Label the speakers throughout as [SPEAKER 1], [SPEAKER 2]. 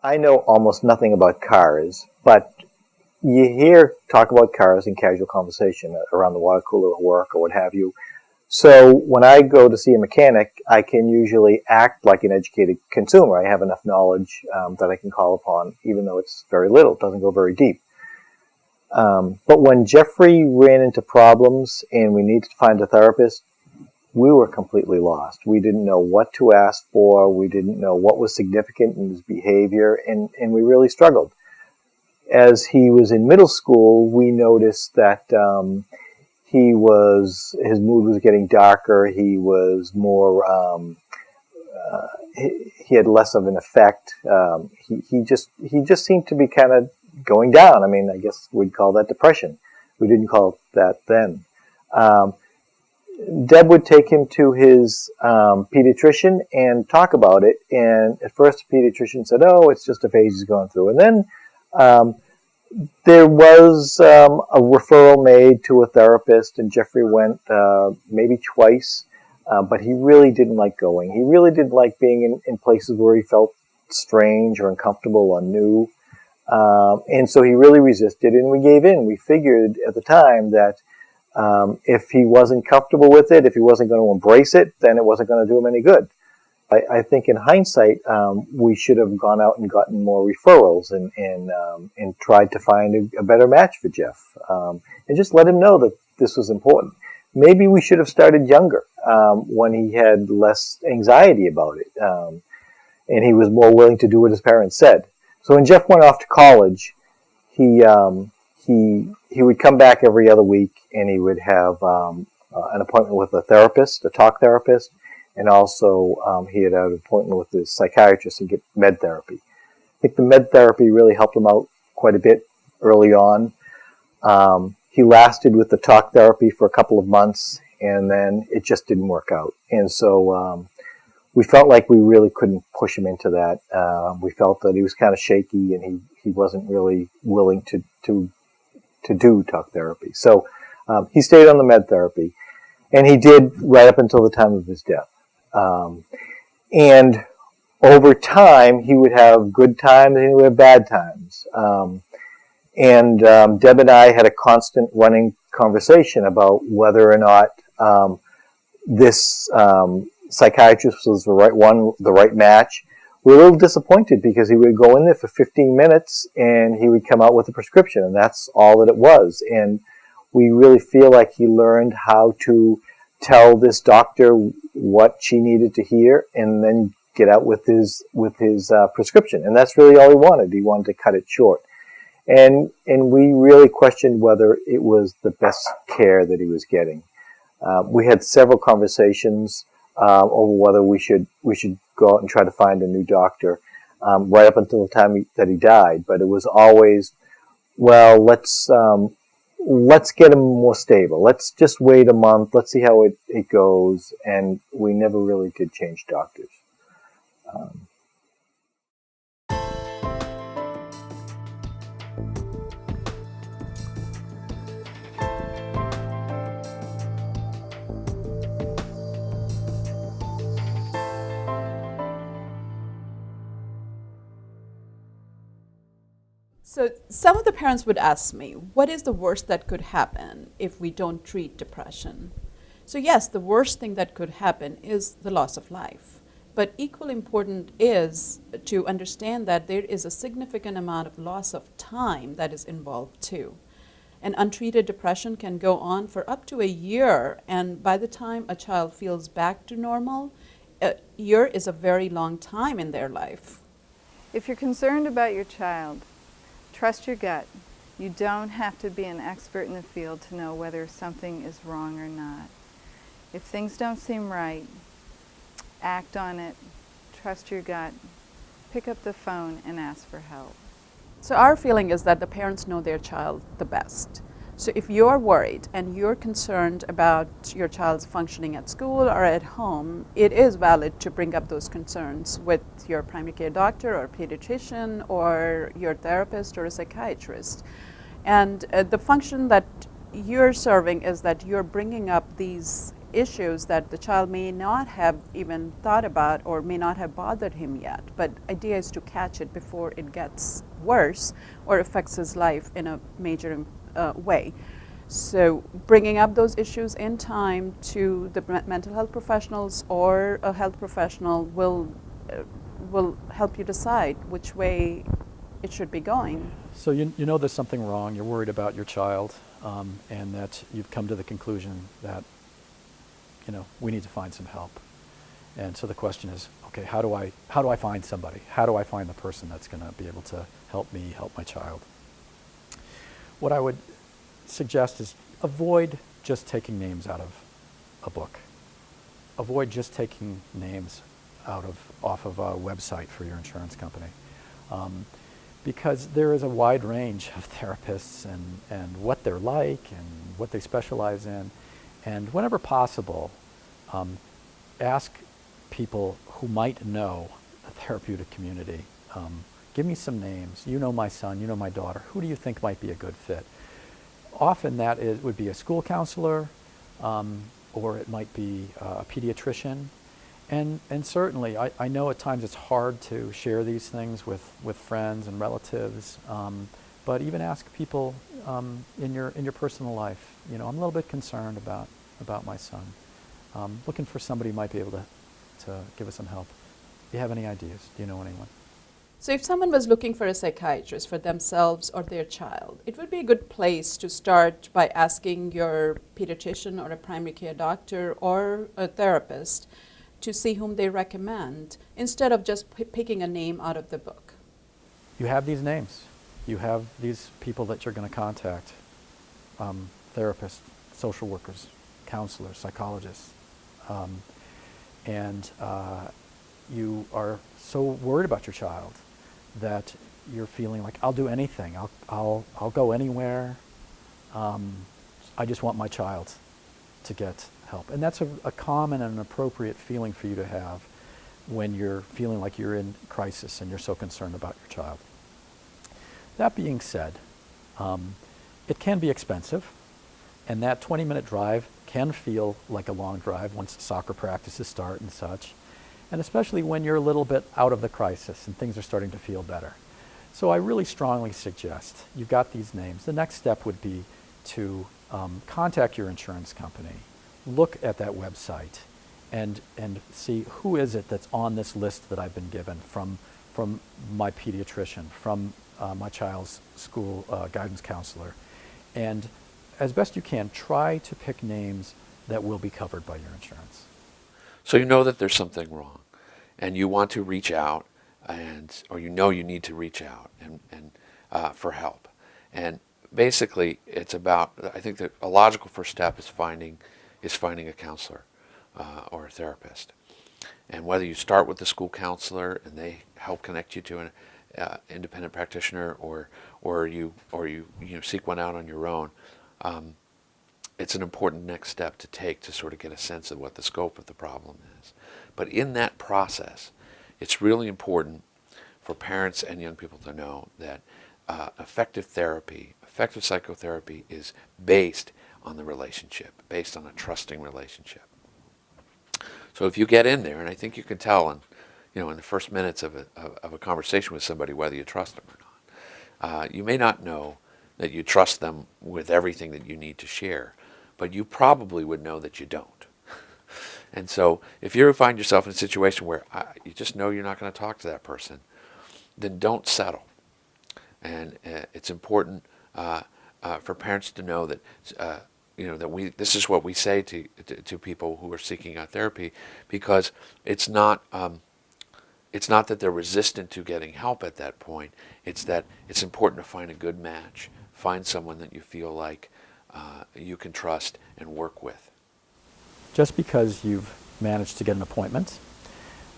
[SPEAKER 1] I know almost nothing about cars, but you hear talk about cars in casual conversation around the water cooler at work or what have you. So when I go to see a mechanic, I can usually act like an educated consumer. I have enough knowledge that I can call upon, even though it's very little, it doesn't go very deep. But when Jeffrey ran into problems and we needed to find a therapist, we were completely lost. We didn't know what to ask for. We didn't know what was significant in his behavior, and we really struggled. As he was in middle school, we noticed that his mood was getting darker. He was more, he had less of an effect. He just seemed to be kind of going down. I mean, I guess we'd call that depression. We didn't call it that then. Deb would take him to his pediatrician and talk about it. And at first the pediatrician said, oh, it's just a phase he's going through. And then there was a referral made to a therapist, and Jeffrey went maybe twice, but he really didn't like going. He really didn't like being in places where he felt strange or uncomfortable or new. And so he really resisted, and we gave in. We figured at the time that if he wasn't comfortable with it, if he wasn't going to embrace it, then it wasn't going to do him any good. I think in hindsight, we should have gone out and gotten more referrals and tried to find a better match for Jeff, and just let him know that this was important. Maybe we should have started younger, when he had less anxiety about it, and he was more willing to do what his parents said. So when Jeff went off to college, he would come back every other week, and he would have an appointment with a therapist, a talk therapist, and also he had an appointment with his psychiatrist and get med therapy. I think the med therapy really helped him out quite a bit early on. He lasted with the talk therapy for a couple of months, and then it just didn't work out. And so we felt like we really couldn't push him into that. We felt that he was kind of shaky, and he wasn't really willing to do talk therapy. So he stayed on the med therapy, and he did right up until the time of his death. And over time, he would have good times and he would have bad times. Deb and I had a constant running conversation about whether or not this psychiatrist was the right one, the right match. We were a little disappointed because he would go in there for 15 minutes and he would come out with a prescription, and that's all that it was. And we really feel like he learned how to tell this doctor what she needed to hear and then get out with his prescription. And that's really all he wanted. He wanted to cut it short. And we really questioned whether it was the best care that he was getting. We had several conversations over whether we should go out and try to find a new doctor right up until the time that he died. But it was always, well, let's get him more stable. Let's just wait a month. Let's see how it goes. And we never really did change doctors.
[SPEAKER 2] So some of the parents would ask me, what is the worst that could happen if we don't treat depression? So yes, the worst thing that could happen is the loss of life. But equally important is to understand that there is a significant amount of loss of time that is involved too. And untreated depression can go on for up to a year, and by the time a child feels back to normal, a year is a very long time in their life.
[SPEAKER 3] If you're concerned about your child, trust your gut. You don't have to be an expert in the field to know whether something is wrong or not. If things don't seem right, act on it, trust your gut, pick up the phone and ask for help.
[SPEAKER 2] So our feeling is that the parents know their child the best. So if you're worried and you're concerned about your child's functioning at school or at home, it is valid to bring up those concerns with your primary care doctor or pediatrician or your therapist or a psychiatrist. And the function that you're serving is that you're bringing up these issues that the child may not have even thought about or may not have bothered him yet. But idea is to catch it before it gets worse or affects his life in a major way. So bringing up those issues in time to the mental health professionals or a health professional will help you decide which way it should be going.
[SPEAKER 4] So you know there's something wrong, you're worried about your child, and that you've come to the conclusion that, you know, we need to find some help. And so the question is, okay, how do I find somebody? How do I find the person that's going to be able to help me help my child? What I would suggest is avoid just taking names out of a book. Avoid just taking names off of a website for your insurance company. Because there is a wide range of therapists and what they're like and what they specialize in. And whenever possible, ask people who might know the therapeutic community. Give me some names. You know my son, you know my daughter. Who do you think might be a good fit? Often that would be a school counselor, or it might be a pediatrician. And certainly, I know at times it's hard to share these things with friends and relatives, but even ask people in your personal life. You know, I'm a little bit concerned about my son. Looking for somebody who might be able to give us some help. Do you have any ideas? Do you know anyone?
[SPEAKER 2] So if someone was looking for a psychiatrist for themselves or their child, it would be a good place to start by asking your pediatrician or a primary care doctor or a therapist to see whom they recommend, instead of just picking a name out of the book.
[SPEAKER 4] You have these names. You have these people that you're going to contact, therapists, social workers, counselors, psychologists, and you are so worried about your child that you're feeling like, I'll do anything, I'll go anywhere, I just want my child to get help. And that's a common and an appropriate feeling for you to have when you're feeling like you're in crisis and you're so concerned about your child. That being said, it can be expensive, and that 20-minute drive can feel like a long drive once soccer practices start and such, and especially when you're a little bit out of the crisis and things are starting to feel better. So I really strongly suggest, you've got these names, the next step would be to contact your insurance company, look at that website, and see who is it that's on this list that I've been given from my pediatrician, from my child's school guidance counselor. And as best you can, try to pick names that will be covered by your insurance.
[SPEAKER 5] So you know that there's something wrong, and you want to reach out, or you know you need to reach out and for help. And basically, it's about, I think that a logical first step is finding a counselor or a therapist. And whether you start with the school counselor and they help connect you to an independent practitioner, or you seek one out on your own, it's an important next step to take to sort of get a sense of what the scope of the problem is. But in that process, it's really important for parents and young people to know that effective psychotherapy is based on the relationship, based on a trusting relationship. So if you get in there, and I think you can tell in the first minutes of a conversation with somebody whether you trust them or not. You may not know that you trust them with everything that you need to share, but you probably would know that you don't. And so if you find yourself in a situation where you just know you're not going to talk to that person, then don't settle. And it's important for parents to know that this is what we say to people who are seeking out therapy, because it's not that they're resistant to getting help at that point. It's that it's important to find a good match, find someone that you feel like you can trust and work with.
[SPEAKER 4] Just because you've managed to get an appointment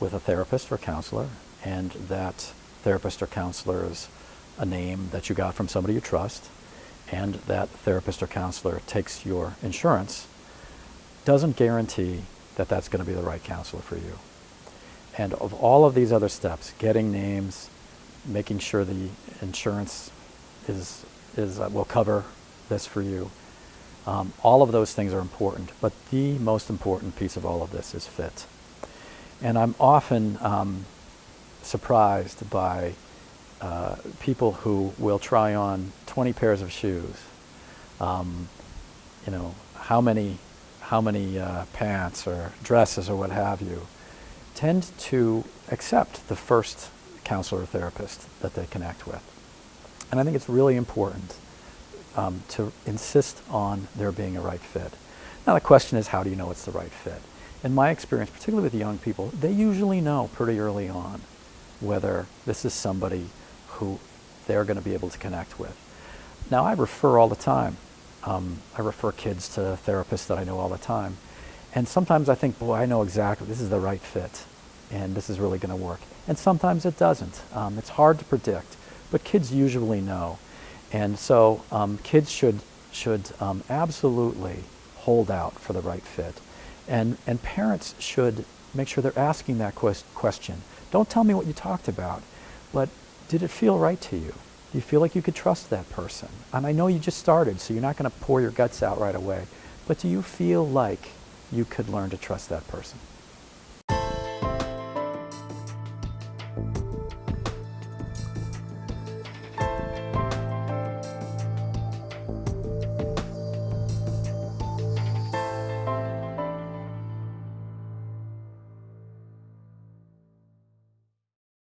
[SPEAKER 4] with a therapist or counselor, and that therapist or counselor is a name that you got from somebody you trust, and that therapist or counselor takes your insurance, doesn't guarantee that that's going to be the right counselor for you. And of all of these other steps, getting names, making sure the insurance will cover this for you, All of those things are important, but the most important piece of all of this is fit. And I'm often surprised by people who will try on 20 pairs of shoes. You know, how many pants or dresses or what have you, tend to accept the first counselor or therapist that they connect with. And I think it's really important to insist on there being a right fit. Now the question is, how do you know it's the right fit? In my experience, particularly with young people, they usually know pretty early on whether this is somebody who they're going to be able to connect with. Now I refer all the time. I refer kids to therapists that I know all the time. And sometimes I think, boy, I know exactly, this is the right fit, and this is really going to work. And sometimes it doesn't. It's hard to predict, but kids usually know. And so kids should absolutely hold out for the right fit. And parents should make sure they're asking that question. Don't tell me what you talked about, but did it feel right to you? Do you feel like you could trust that person? And I know you just started, so you're not going to pour your guts out right away, but do you feel like you could learn to trust that person?